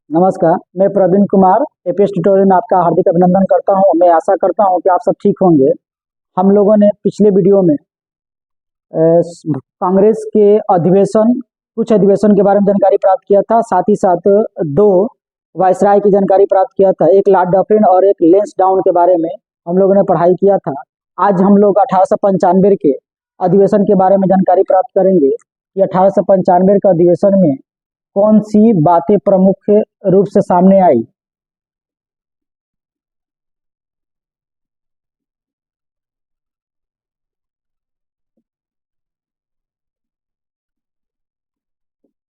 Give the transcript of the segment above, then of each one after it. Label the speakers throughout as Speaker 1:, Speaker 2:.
Speaker 1: नमस्कार, मैं Praveen Kumar APS tutorial में आपका हार्दिक अभिनंदन करता हूं। मैं आशा करता हूं कि आप सब ठीक होंगे। हम लोगों ने पिछले वीडियो में कांग्रेस के कुछ अधिवेशन के बारे में जानकारी प्राप्त किया था। साथ ही साथ दो वायसराय की जानकारी प्राप्त किया था, एक लॉर्ड डफरिन और एक लेंसडाउन के बारे में हम लोगों ने पढ़ाई किया था। आज हम लोग 1895 के अधिवेशन के बारे में जानकारी प्राप्त करेंगे कि 1895 के अधिवेशन में कौन सी बातें प्रमुख रूप से सामने आई।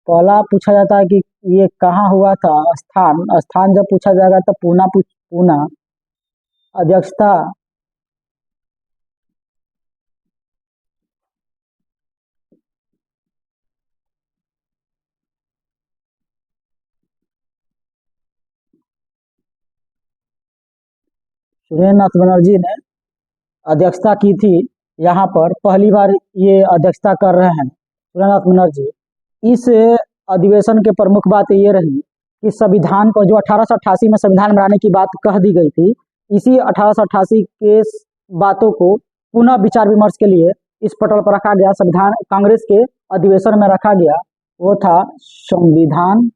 Speaker 1: पहला पूछा जाता है कि ये कहाँ हुआ था। स्थान स्थान जब पूछा जाएगा तो पूना अध्यक्षता सुरेंद्र नाथ बनर्जी ने अध्यक्षता की थी। यहाँ पर पहली बार ये अध्यक्षता कर रहे हैं सुरेंद्र नाथ बनर्जी। इस अधिवेशन के प्रमुख बात ये रही कि संविधान को जो 1888 में संविधान बनाने की बात कह दी गई थी, इसी 1888 के बातों को पुनः विचार विमर्श के लिए इस पटल पर रखा गया। संविधान कांग्रेस के अधिवेशन में रखा गया, वो था संविधान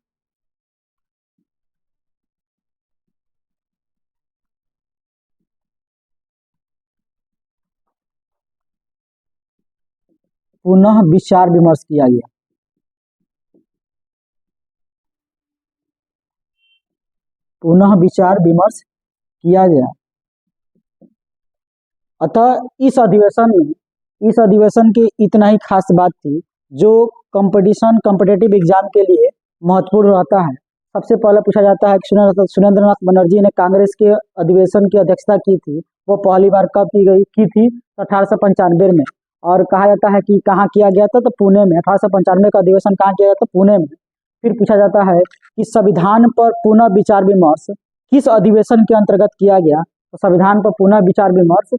Speaker 1: पुनः विचार विमर्श किया गया। पुनः विचार विमर्श किया गया। अतः इस अधिवेशन की इतना ही खास बात थी जो कॉम्पिटिटिव एग्जाम के लिए महत्वपूर्ण रहता है। सबसे पहले पूछा जाता है कि सुरेंद्र नाथ बनर्जी ने कांग्रेस के अधिवेशन की अध्यक्षता की थी, वो पहली बार कब की थी? 1895 में। और कहा जाता है कि कहाँ किया गया था, तो पुणे में। 1895 का अधिवेशन कहाँ किया गया था? पुणे में। फिर पूछा जाता है कि संविधान पर पुनः विचार विमर्श किस अधिवेशन के अंतर्गत किया गया? तो संविधान पर पुनः विचार विमर्श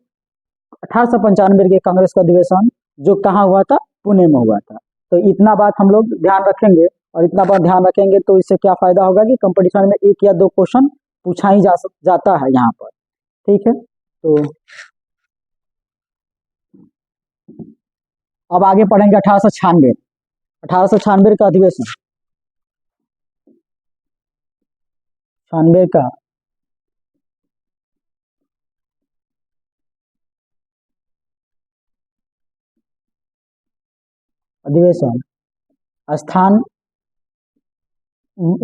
Speaker 1: 1895 के कांग्रेस का अधिवेशन जो कहाँ हुआ था? पुणे में हुआ था। तो इतना बात हम लोग ध्यान रखेंगे, और इतना बात ध्यान रखेंगे तो इससे क्या फायदा होगा कि कंपटीशन में एक या दो क्वेश्चन पूछा ही जाता है यहाँ पर। ठीक है, तो अब आगे पढ़ेंगे 1896 का अधिवेशन। 96 का अधिवेशन स्थान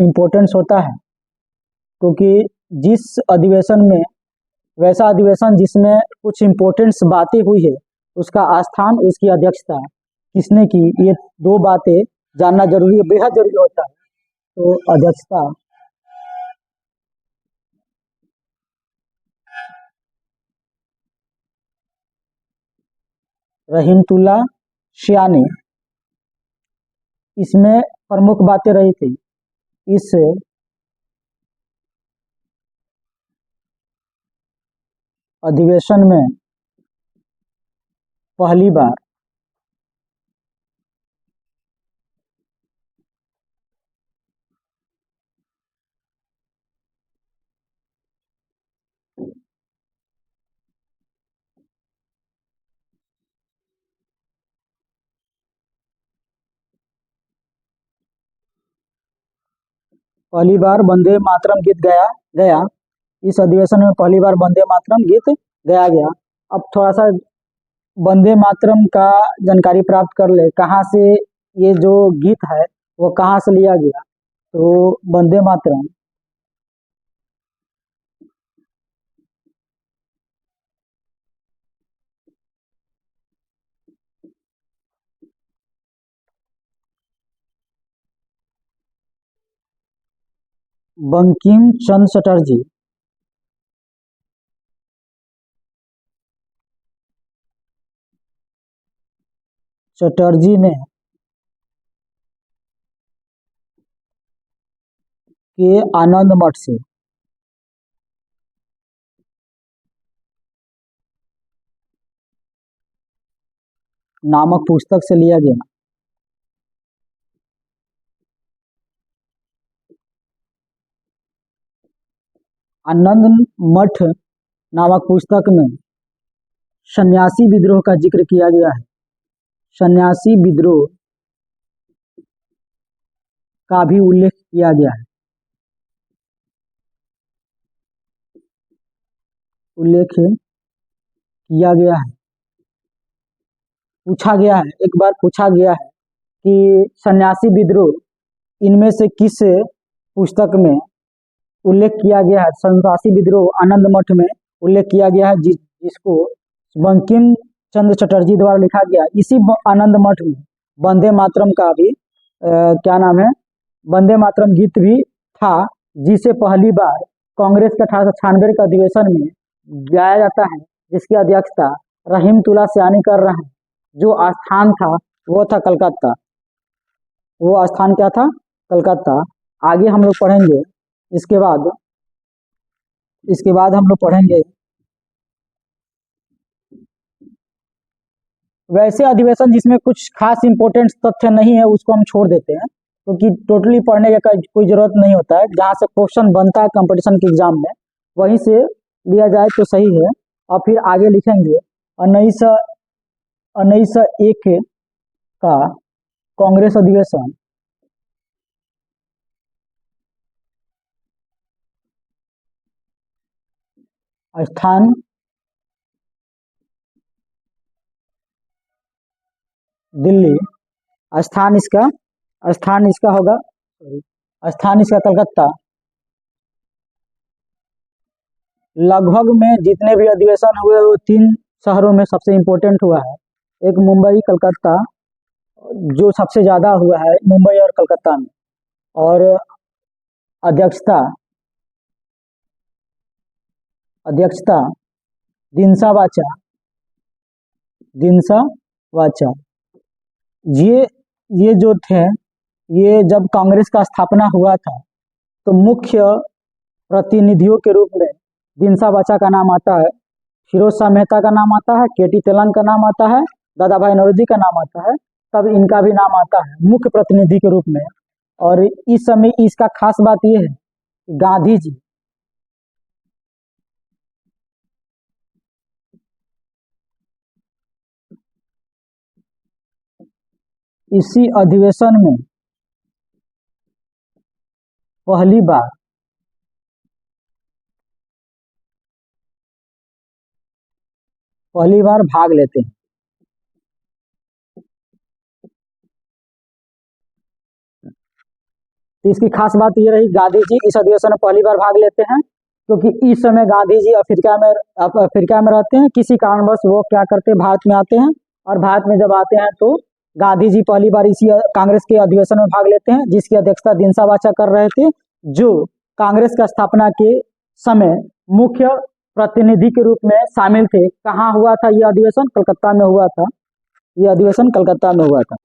Speaker 1: इम्पोर्टेंस होता है, क्योंकि जिस अधिवेशन में वैसा अधिवेशन जिसमें कुछ इम्पोर्टेंट्स बातें हुई है, उसका आस्थान, उसकी अध्यक्षता किसने की, ये दो बातें जानना जरूरी है, बेहद जरूरी होता है। तो अध्यक्षता रहीमतुल्ला शाह ने, इसमें प्रमुख बातें रही थी। इस अधिवेशन में पहली बार वंदे मातरम गीत गाया गया। इस अधिवेशन में पहली बार वंदे मातरम गीत गाया गया। अब थोड़ा सा वंदे मातरम का जानकारी प्राप्त कर ले, कहाँ से ये जो गीत है वो कहाँ से लिया गया। तो वंदे मातरम बंकिम चंद्र चटर्जी ने के आनंद मठ से नामक पुस्तक से लिया गया। आनंद मठ नामक पुस्तक में सन्यासी विद्रोह का जिक्र किया गया है। सन्यासी विद्रोह का भी उल्लेख किया गया है। उल्लेख किया गया है। पूछा गया है, एक बार पूछा गया है कि सन्यासी विद्रोह इनमें से किस पुस्तक में उल्लेख किया गया है। सन्यासी विद्रोह आनंद मठ में उल्लेख किया गया है, जिसको बंकिम चंद्र चटर्जी द्वारा लिखा गया। इसी आनंद मठ में वंदे मातरम का भी क्या नाम है, वंदे मातरम गीत भी था, जिसे पहली बार कांग्रेस के 1896 के अधिवेशन में गाया जाता है, जिसकी अध्यक्षता रहीमतुल्ला सयानी कर रहे हैं। जो स्थान था वो था कलकत्ता। वो स्थान क्या था? कलकत्ता। आगे हम लोग पढ़ेंगे। इसके बाद हम लोग पढ़ेंगे वैसे अधिवेशन जिसमें कुछ खास इंपॉर्टेंट तथ्य नहीं है, उसको हम छोड़ देते हैं, क्योंकि टोटली पढ़ने का कोई जरूरत नहीं होता है। जहाँ से क्वेश्चन बनता है कंपटीशन के एग्जाम में, वहीं से लिया जाए तो सही है। और फिर आगे लिखेंगे 1901 का कांग्रेस अधिवेशन स्थान दिल्ली, स्थान इसका होगा, स्थान इसका कलकत्ता। लगभग में जितने भी अधिवेशन हुए वो 3 शहरों में सबसे इम्पोर्टेंट हुआ है। एक मुंबई, कलकत्ता, जो सबसे ज़्यादा हुआ है मुंबई और कलकत्ता में। और अध्यक्षता दिनसा वाचा। ये जो थे, ये जब कांग्रेस का स्थापना हुआ था तो मुख्य प्रतिनिधियों के रूप में दिनसा वाचा का नाम आता है, फिरोज शाह मेहता का नाम आता है, केटी तेलंग का नाम आता है, दादा भाई नौरोजी का नाम आता है, तब इनका भी नाम आता है मुख्य प्रतिनिधि के रूप में। और इस समय इसका खास बात यह है कि गांधी जी इसी अधिवेशन में पहली बार भाग लेते हैं। तो इसकी खास बात ये रही, गांधी जी इस अधिवेशन में पहली बार भाग लेते हैं, क्योंकि इस समय गांधी जी अफ्रीका में रहते हैं। किसी कारणवश वो क्या करते हैं, भारत में आते हैं। और भारत में जब आते हैं तो गांधी जी पहली बार इसी कांग्रेस के अधिवेशन में भाग लेते हैं, जिसकी अध्यक्षता दिनसा वाचा कर रहे थे, जो कांग्रेस का स्थापना के समय मुख्य प्रतिनिधि के रूप में शामिल थे। कहाँ हुआ था ये अधिवेशन? कलकत्ता में हुआ था। ये अधिवेशन कलकत्ता में हुआ था।